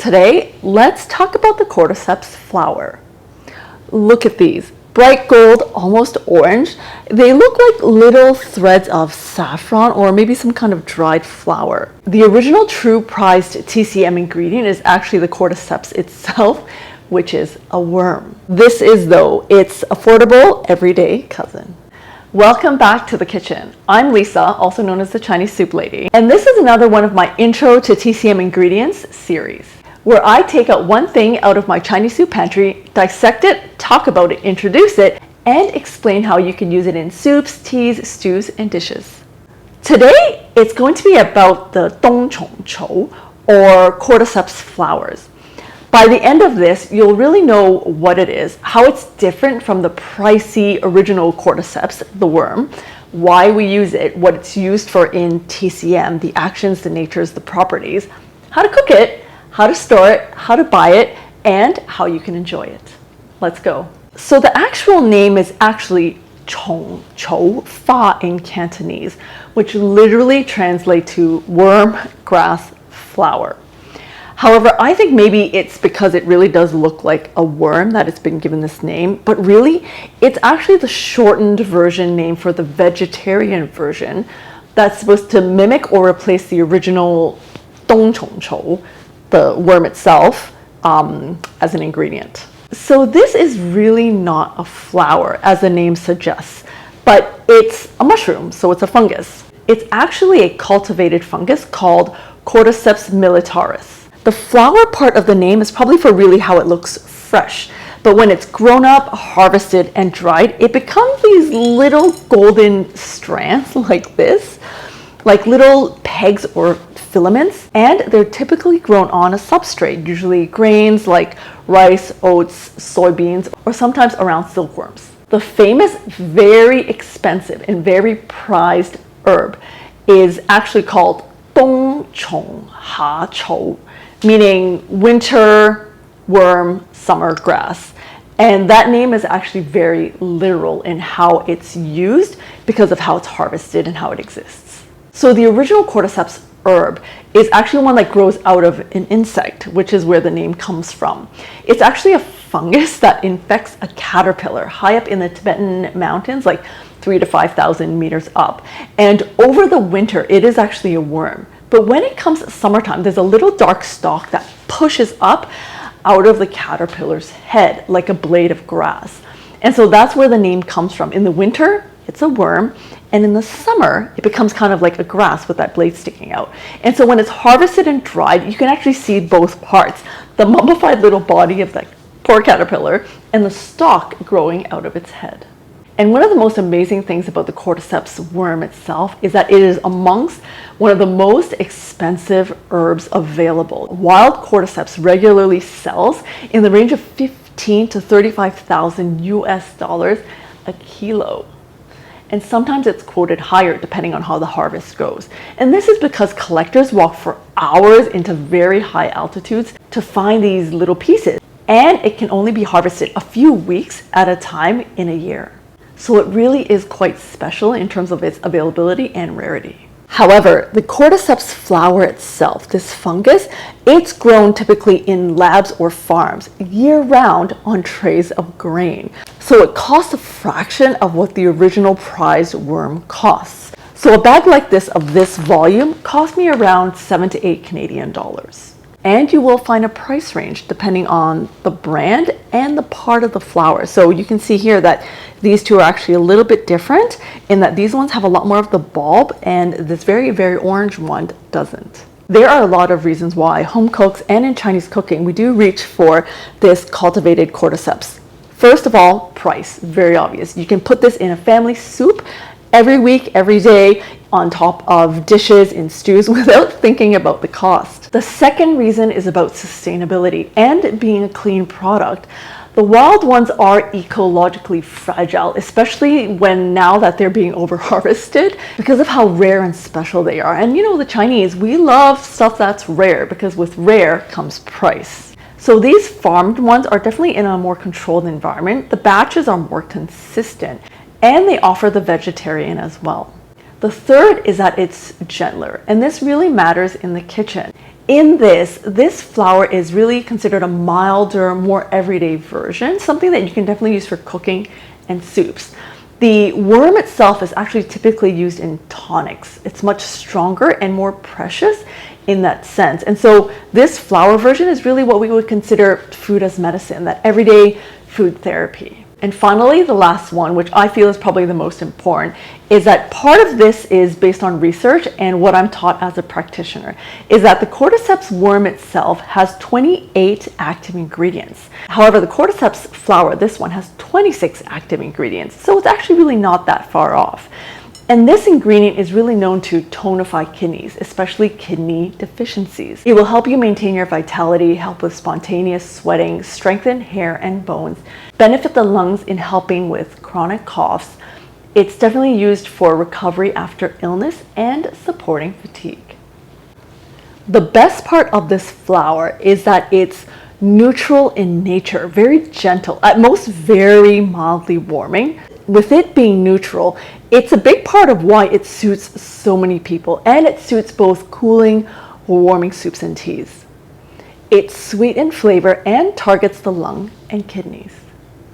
Today, let's talk about the Cordyceps flower. Look at these, bright gold, almost orange. They look like little threads of saffron or maybe some kind of dried flower. The original true prized TCM ingredient is actually the Cordyceps itself, which is a worm. This is, though, its affordable, everyday cousin. Welcome back to the kitchen. I'm Lisa, also known as the Chinese Soup Lady, and this is another one of my Intro to TCM Ingredients series, where I take out one thing out of my Chinese soup pantry, dissect it, talk about it, introduce it, and explain how you can use it in soups, teas, stews, and dishes. Today, it's going to be about the冬虫夏草, or Cordyceps flowers. By the end of this, you'll really know what it is, how it's different from the pricey original Cordyceps, the worm, why we use it, what it's used for in TCM, the actions, the natures, the properties, how to cook it, how to store it, how to buy it, and how you can enjoy it. Let's go. So the actual name is actually Chong Chou Fa in Cantonese, which literally translates to worm, grass, flower. However, I think maybe it's because it really does look like a worm that it's been given this name, but really it's actually the shortened version name for the vegetarian version that's supposed to mimic or replace the original 冬虫夏草, the worm itself, as an ingredient. So this is really not a flower as the name suggests, but it's a mushroom, so it's a fungus. It's actually a cultivated fungus called Cordyceps militaris. The flower part of the name is probably for really how it looks fresh, but when it's grown up, harvested, and dried, it becomes these little golden strands like this, like little pegs or filaments, and they're typically grown on a substrate, usually grains like rice, oats, soybeans, or sometimes around silkworms. The famous, very expensive, and very prized herb is actually called 冬虫夏草, meaning winter worm, summer grass. And that name is actually very literal in how it's used because of how it's harvested and how it exists. So the original Cordyceps herb is actually one that grows out of an insect, which is where the name comes from. It's actually a fungus that infects a caterpillar high up in the Tibetan mountains, like 3,000 to 5,000 meters up. And over the winter, it is actually a worm. But when it comes summertime, there's a little dark stalk that pushes up out of the caterpillar's head like a blade of grass. And so that's where the name comes from. In the winter, it's a worm. And in the summer, it becomes kind of like a grass with that blade sticking out. And so when it's harvested and dried, you can actually see both parts, the mummified little body of that poor caterpillar and the stalk growing out of its head. And one of the most amazing things about the Cordyceps worm itself is that it is amongst one of the most expensive herbs available. Wild Cordyceps regularly sells in the range of 15 to 35,000 US dollars a kilo. And sometimes it's quoted higher depending on how the harvest goes. And this is because collectors walk for hours into very high altitudes to find these little pieces. And it can only be harvested a few weeks at a time in a year. So it really is quite special in terms of its availability and rarity. However, the Cordyceps flower itself, this fungus, it's grown typically in labs or farms year-round on trays of grain. So it costs a fraction of what the original prized worm costs. So a bag like this of this volume cost me around 7 to 8 Canadian dollars. And you will find a price range depending on the brand and the part of the flower. So you can see here that these two are actually a little bit different in that these ones have a lot more of the bulb and this very, very orange one doesn't. There are a lot of reasons why home cooks and in Chinese cooking, we do reach for this cultivated Cordyceps. First of all, price, very obvious. You can put this in a family soup every week, every day, on top of dishes in stews without thinking about the cost. The second reason is about sustainability and being a clean product. The wild ones are ecologically fragile, especially now that they're being over-harvested because of how rare and special they are. And you know, the Chinese, we love stuff that's rare because with rare comes price. So these farmed ones are definitely in a more controlled environment. The batches are more consistent and they offer the vegetarian as well. The third is that it's gentler, and this really matters in the kitchen. In this flour is really considered a milder, more everyday version, something that you can definitely use for cooking and soups. The worm itself is actually typically used in tonics. It's much stronger and more precious in that sense. And so this flour version is really what we would consider food as medicine, that everyday food therapy. And finally, the last one, which I feel is probably the most important, is that part of this is based on research and what I'm taught as a practitioner, is that the Cordyceps worm itself has 28 active ingredients. However, the Cordyceps flour, this one, has 26 active ingredients. So it's actually really not that far off. And this ingredient is really known to tonify kidneys, especially kidney deficiencies. It will help you maintain your vitality, help with spontaneous sweating, strengthen hair and bones, benefit the lungs in helping with chronic coughs. It's definitely used for recovery after illness and supporting fatigue. The best part of this flour is that it's neutral in nature, very gentle, at most very mildly warming. With it being neutral, it's a big part of why it suits so many people, and it suits both cooling or warming soups and teas. It's sweet in flavor and targets the lung and kidneys.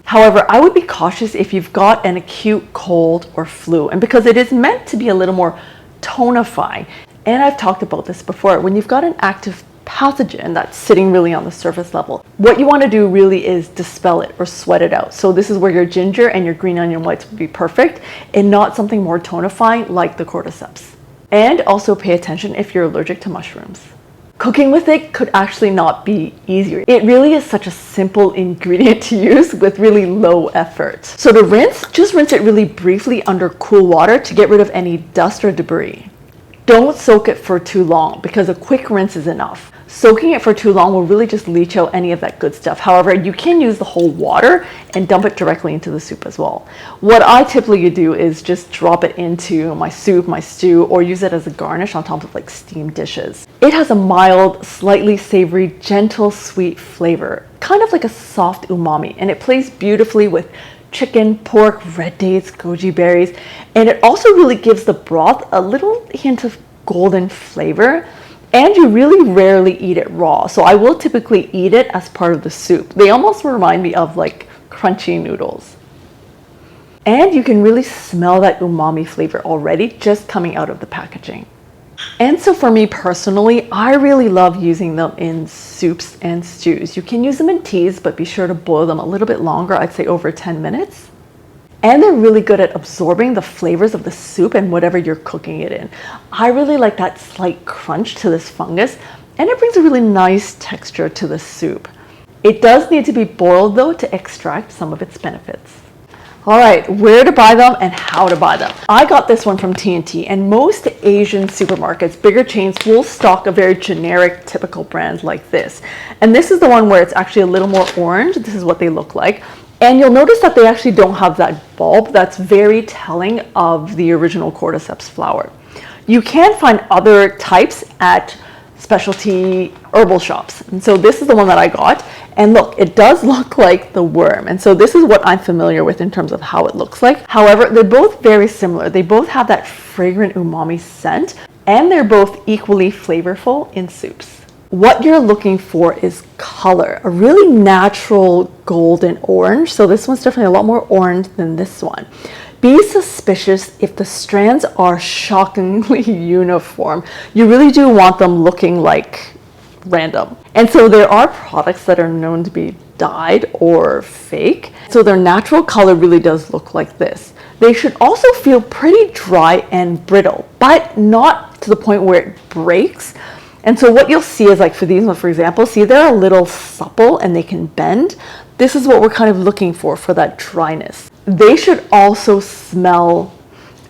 However, I would be cautious if you've got an acute cold or flu, and because it is meant to be a little more tonifying. And I've talked about this before, when you've got an active pathogen that's sitting really on the surface level, what you want to do really is dispel it or sweat it out. So this is where your ginger and your green onion whites would be perfect, and not something more tonifying like the Cordyceps. And also pay attention if you're allergic to mushrooms. Cooking with it could actually not be easier. It really is such a simple ingredient to use with really low effort. So to rinse, just rinse it really briefly under cool water to get rid of any dust or debris. Don't soak it for too long because a quick rinse is enough. Soaking it for too long will really just leach out any of that good stuff. However, you can use the whole water and dump it directly into the soup as well. What I typically do is just drop it into my soup, my stew, or use it as a garnish on top of like steamed dishes. It has a mild, slightly savory, gentle, sweet flavor, kind of like a soft umami, and it plays beautifully with chicken, pork, red dates, goji berries, and it also really gives the broth a little hint of golden flavor. And you really rarely eat it raw, so I will typically eat it as part of the soup. They almost remind me of like crunchy noodles. And you can really smell that umami flavor already just coming out of the packaging. And so for me personally, I really love using them in soups and stews. You can use them in teas, but be sure to boil them a little bit longer, I'd say over 10 minutes. And they're really good at absorbing the flavors of the soup and whatever you're cooking it in. I really like that slight crunch to this fungus, and it brings a really nice texture to the soup. It does need to be boiled though to extract some of its benefits. All right, where to buy them and how to buy them. I got this one from T&T, and most Asian supermarkets, bigger chains, will stock a very generic, typical brand like this. And this is the one where it's actually a little more orange. This is what they look like. And you'll notice that they actually don't have that bulb. That's very telling of the original Cordyceps flour. You can find other types at specialty herbal shops. And so this is the one that I got. And look, it does look like the worm. And so this is what I'm familiar with in terms of how it looks like. However, they're both very similar. They both have that fragrant umami scent, and they're both equally flavorful in soups. What you're looking for is color, a really natural golden orange. So this one's definitely a lot more orange than this one. Be suspicious if the strands are shockingly uniform. You really do want them looking like random. And so there are products that are known to be dyed or fake. So their natural color really does look like this. They should also feel pretty dry and brittle, but not to the point where it breaks. And so what you'll see is, like for these ones, for example, see they're a little supple and they can bend. This is what we're kind of looking for that dryness. They should also smell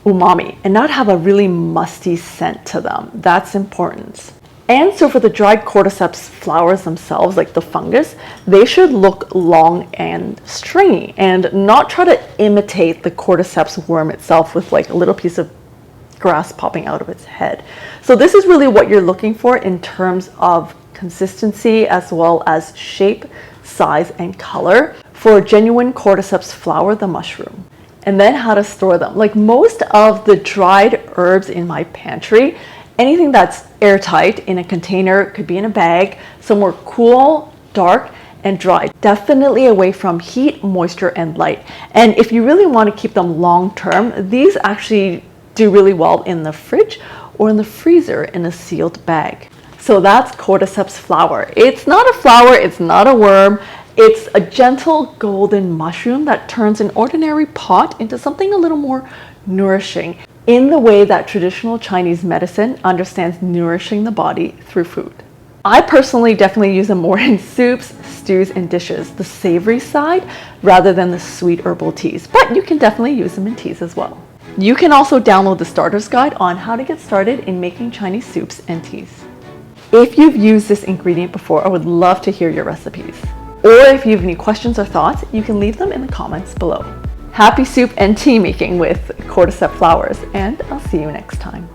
umami and not have a really musty scent to them. That's important. And so for the dried Cordyceps flowers themselves, like the fungus, they should look long and stringy and not try to imitate the Cordyceps worm itself with like a little piece of grass popping out of its head. So this is really what you're looking for in terms of consistency as well as shape, size, and color for genuine Cordyceps flower, the mushroom. And then how to store them. Like most of the dried herbs in my pantry Anything that's airtight in a container, could be in a bag, somewhere cool, dark, and dry. Definitely away from heat, moisture, and light. And if you really want to keep them long term, these actually do really well in the fridge or in the freezer in a sealed bag. So that's Cordyceps flower. It's not a flower, it's not a worm. It's a gentle golden mushroom that turns an ordinary pot into something a little more nourishing in the way that traditional Chinese medicine understands nourishing the body through food. I personally definitely use them more in soups, stews, and dishes, the savory side rather than the sweet herbal teas, but you can definitely use them in teas as well. You can also download the starter's guide on how to get started in making Chinese soups and teas. If you've used this ingredient before, I would love to hear your recipes. Or if you have any questions or thoughts, you can leave them in the comments below. Happy soup and tea making with Cordyceps flowers, and I'll see you next time.